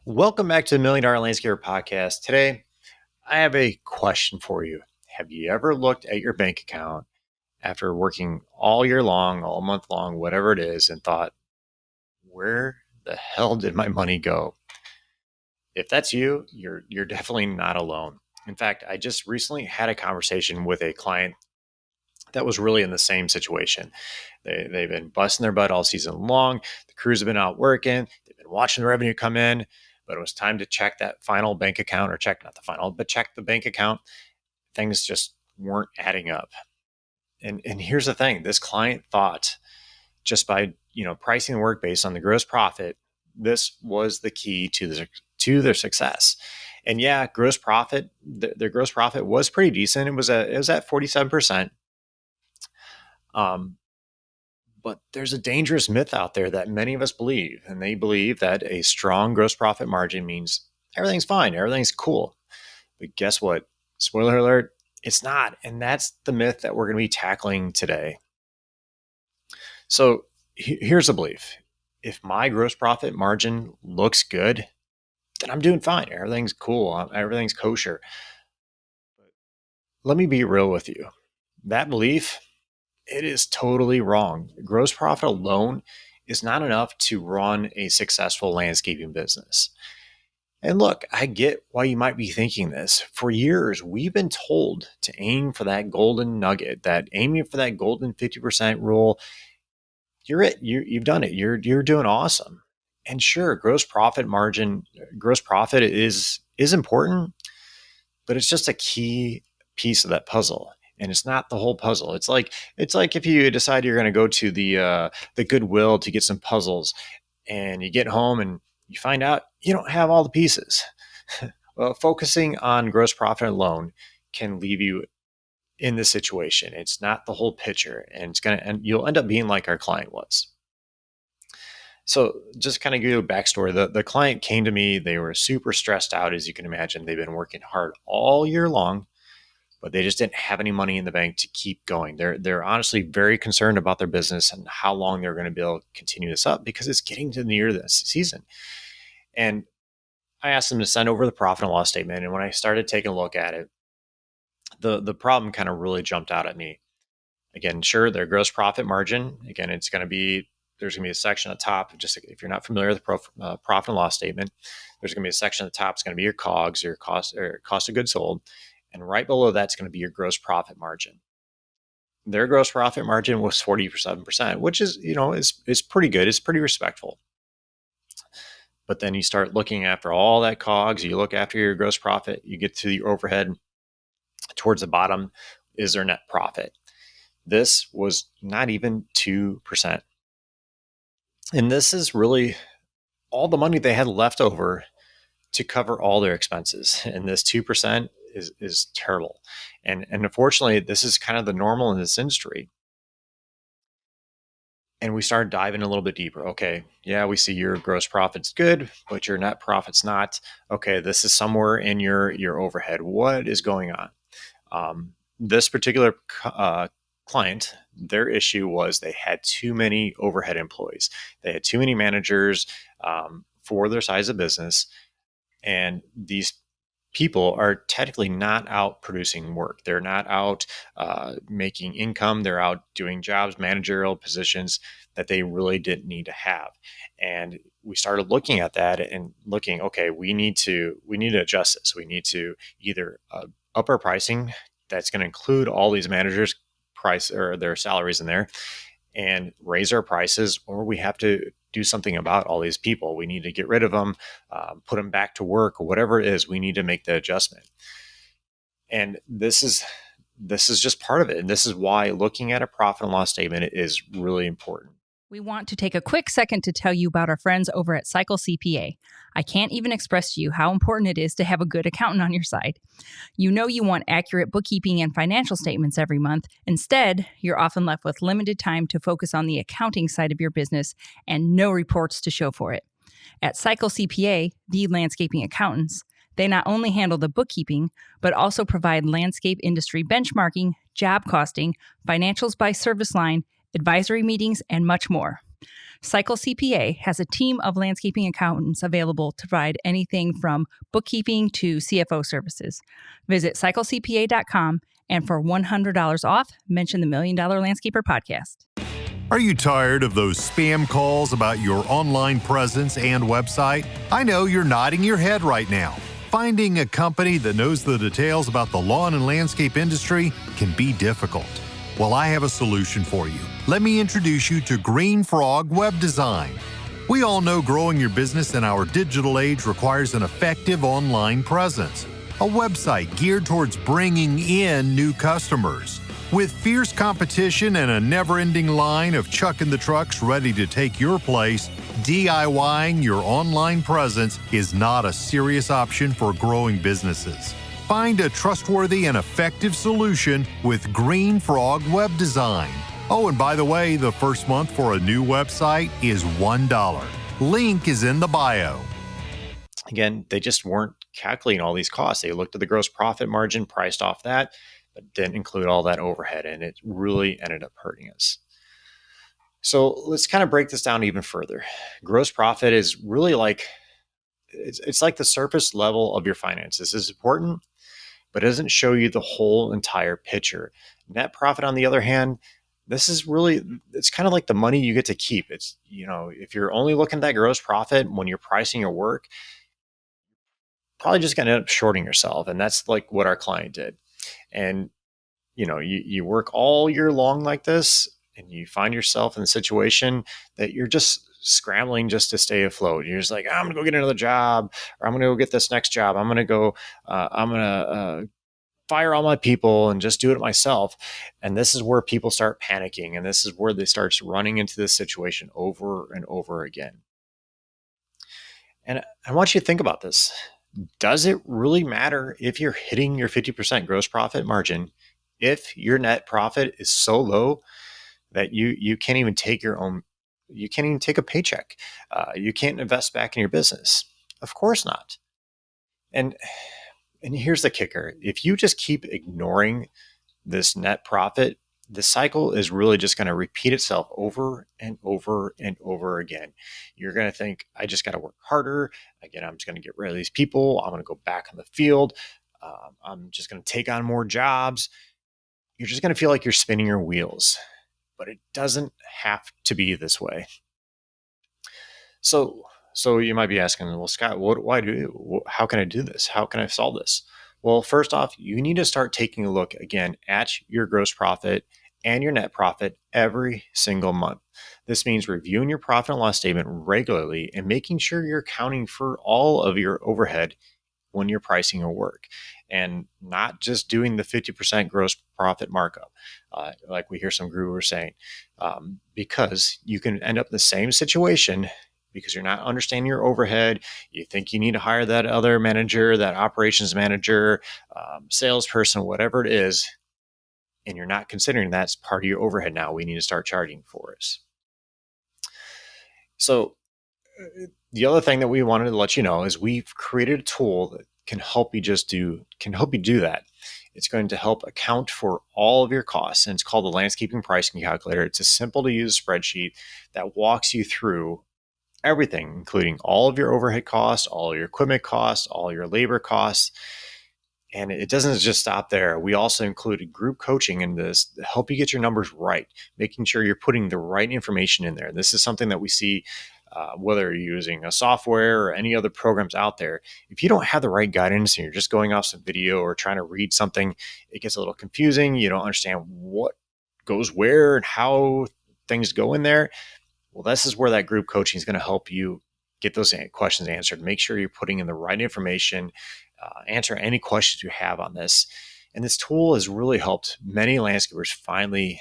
Welcome back to the Million Dollar Landscaper podcast. Today, I have a question for you. Have you ever looked at your bank account after working all year long, all month long, whatever it is, and thought, where the hell did my money go? If that's you, you're definitely not alone. In fact, I just recently had a conversation with a client that was really in the same situation. They've been busting their butt all season long. The crews have been out working. They've been watching the revenue come in, but it was time to check that final bank account, or check the bank account. Things just weren't adding up. And here's the thing: this client thought just by pricing the work based on the gross profit, this was the key to their success. And yeah, gross profit, their gross profit was pretty decent. It was at 47%. But there's a dangerous myth out there that many of us believe, and they believe that a strong gross profit margin means everything's fine, everything's cool. But guess what? Spoiler alert, it's not. And that's the myth that we're going to be tackling today. So here's the belief. If my gross profit margin looks good, then I'm doing fine. Everything's cool. Everything's kosher. But let me be real with you. That belief, it is totally wrong. Gross profit alone is not enough to run a successful landscaping business. And look, I get why you might be thinking this. For years, we've been told to aim for that golden nugget, that aiming for that golden 50% rule. You're it. You've done it. You're doing awesome. And sure, gross profit is important, but it's just a key piece of that puzzle. And it's not the whole puzzle. It's like if you decide you're going to go to the Goodwill to get some puzzles, and you get home and you find out you don't have all the pieces. Well, focusing on gross profit alone can leave you in this situation. It's not the whole picture, and you'll end up being like our client was. So just kind of give you a backstory. The client came to me. They were super stressed out, as you can imagine. They've been working hard all year long, but they just didn't have any money in the bank to keep going. They're honestly very concerned about their business and how long they're going to be able to continue this up, because it's getting to the near this season. And I asked them to send over the profit and loss statement. And when I started taking a look at it, the problem kind of really jumped out at me. Again, sure, their gross profit margin, again, there's going to be a section at the top. Just if you're not familiar with the profit and loss statement, there's going to be a section at the top. It's going to be your COGS, your cost of goods sold. And right below that's going to be your gross profit margin. Their gross profit margin was 47%, which is pretty good. It's pretty respectful. But then you start looking after all that COGS, you look after your gross profit, you get to your overhead. Towards the bottom is their net profit. This was not even 2%. And this is really all the money they had left over to cover all their expenses. And this 2% is terrible. And unfortunately, this is kind of the normal in this industry. And we started diving a little bit deeper. Okay, yeah, we see your gross profit's good, but your net profit's not. Okay, this is somewhere in your overhead. What is going on? This particular client, their issue was they had too many overhead employees. They had too many managers for their size of business. And these people are technically not out producing work. They're not out making income. They're out doing jobs, managerial positions that they really didn't need to have. And we started looking at that and looking, okay, we need to adjust this. We need to either up our pricing. That's going to include all these managers' price or their salaries in there, and raise our prices, or we have to do something about all these people. We need to get rid of them, put them back to work, or whatever it is. We need to make the adjustment. And this is just part of it. And this is why looking at a profit and loss statement is really important. We want to take a quick second to tell you about our friends over at Cycle CPA. I can't even express to you how important it is to have a good accountant on your side. You know you want accurate bookkeeping and financial statements every month. Instead, you're often left with limited time to focus on the accounting side of your business and no reports to show for it. At Cycle CPA, the landscaping accountants, they not only handle the bookkeeping, but also provide landscape industry benchmarking, job costing, financials by service line, advisory meetings, and much more. Cycle CPA has a team of landscaping accountants available to provide anything from bookkeeping to CFO services. Visit cyclecpa.com and for $100 off, mention the Million Dollar Landscaper podcast. Are you tired of those spam calls about your online presence and website? I know you're nodding your head right now. Finding a company that knows the details about the lawn and landscape industry can be difficult. Well, I have a solution for you. Let me introduce you to Green Frog Web Design. We all know growing your business in our digital age requires an effective online presence, a website geared towards bringing in new customers. With fierce competition and a never-ending line of chucking the trucks ready to take your place, DIYing your online presence is not a serious option for growing businesses. Find a trustworthy and effective solution with Green Frog Web Design. Oh, and by the way, the first month for a new website is $1. Link is in the bio. Again, they just weren't calculating all these costs. They looked at the gross profit margin, priced off that, but didn't include all that overhead, and it really ended up hurting us. So let's kind of break this down even further. Gross profit is really like, it's like the surface level of your finances. It's important, but it doesn't show you the whole entire picture. Net profit, on the other hand, it's kind of like the money you get to keep. It's, if you're only looking at that gross profit when you're pricing your work, probably just going to end up shorting yourself. And that's like what our client did. And, you work all year long like this, and you find yourself in a situation that you're just scrambling just to stay afloat. You're just like, I'm going to go get another job, or I'm going to go get this next job. I'm going to fire all my people and just do it myself. And this is where people start panicking. And this is where they start running into this situation over and over again. And I want you to think about this. Does it really matter if you're hitting your 50% gross profit margin if your net profit is so low that you can't even take a paycheck? You can't invest back in your business? Of course not. And here's the kicker. If you just keep ignoring this net profit, the cycle is really just going to repeat itself over and over and over again. You're going to think, I just got to work harder. Again, I'm just going to get rid of these people. I'm going to go back on the field. I'm just going to take on more jobs. You're just going to feel like you're spinning your wheels. But it doesn't have to be this way. So you might be asking, well, Scott, how can I do this? How can I solve this? Well, first off, you need to start taking a look again at your gross profit and your net profit every single month. This means reviewing your profit and loss statement regularly and making sure you're accounting for all of your overhead when you're pricing your work, and not just doing the 50% gross profit markup, like we hear some gurus saying, because you can end up in the same situation because you're not understanding your overhead. You think you need to hire that other manager, that operations manager, salesperson, whatever it is, and you're not considering that's part of your overhead now. We need to start charging for it. So the other thing that we wanted to let you know is we've created a tool that can help you do that. It's going to help account for all of your costs, and it's called the Landscaping Pricing Calculator. It's a simple to use spreadsheet that walks you through everything, including all of your overhead costs, all your equipment costs, all your labor costs. And it doesn't just stop there. We also included group coaching in this to help you get your numbers right, making sure you're putting the right information in there. This is something that we see whether you're using a software or any other programs out there. If you don't have the right guidance and you're just going off some video or trying to read something, it gets a little confusing. You don't understand what goes where and how things go in there. Well, this is where that group coaching is going to help you get those questions answered. Make sure you're putting in the right information, answer any questions you have on this. And this tool has really helped many landscapers finally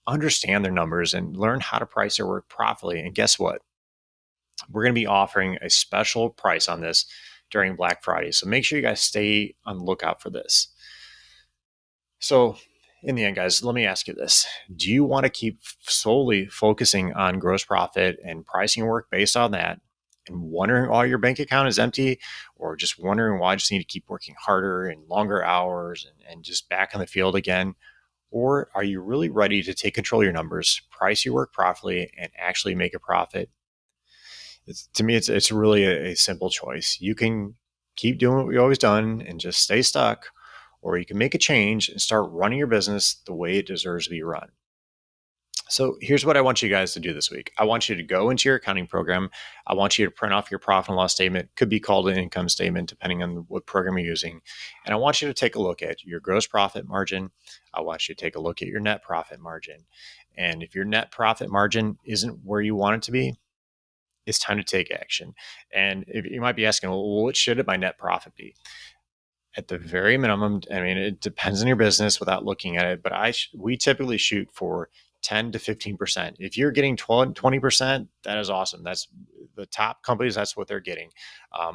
understand their numbers and learn how to price their work properly. And guess what? We're going to be offering a special price on this during Black Friday. So make sure you guys stay on the lookout for this. So in the end, guys, let me ask you this. Do you want to keep solely focusing on gross profit and pricing work based on that, and wondering why your bank account is empty, or just wondering why I just need to keep working harder and longer hours and just back on the field again? Or are you really ready to take control of your numbers, price your work properly, and actually make a profit? To me, it's really a simple choice. You can keep doing what you've always done and just stay stuck, or you can make a change and start running your business the way it deserves to be run. So here's what I want you guys to do this week. I want you to go into your accounting program. I want you to print off your profit and loss statement. Could be called an income statement, depending on what program you're using. And I want you to take a look at your gross profit margin. I want you to take a look at your net profit margin. And if your net profit margin isn't where you want it to be, it's time to take action. And if you might be asking, well, what should my net profit be? At the very minimum, I mean, it depends on your business without looking at it, but we typically shoot for 10 to 15%. If you're getting 20%, that is awesome. That's the top companies, that's what they're getting.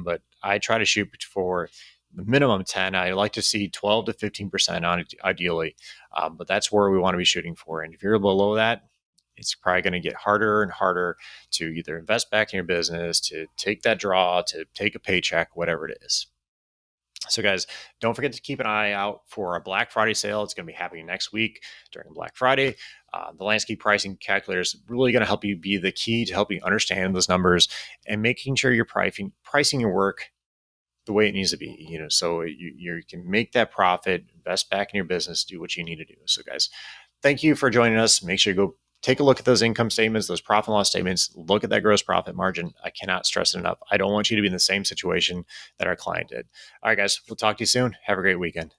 But I try to shoot for the minimum 10. I like to see 12 to 15% on it, ideally. But that's where we want to be shooting for. And if you're below that, it's probably going to get harder and harder to either invest back in your business, to take that draw, to take a paycheck, whatever it is. So guys, don't forget to keep an eye out for our Black Friday sale. It's going to be happening next week during Black Friday. The landscape pricing calculator is really going to help you be the key to helping you understand those numbers and making sure you're pricing your work the way it needs to be, so you can make that profit, invest back in your business, do what you need to do. So guys, thank you for joining us. Make sure you go take a look at those income statements, those profit and loss statements, look at that gross profit margin. I cannot stress it enough. I don't want you to be in the same situation that our client did. All right, guys, we'll talk to you soon. Have a great weekend.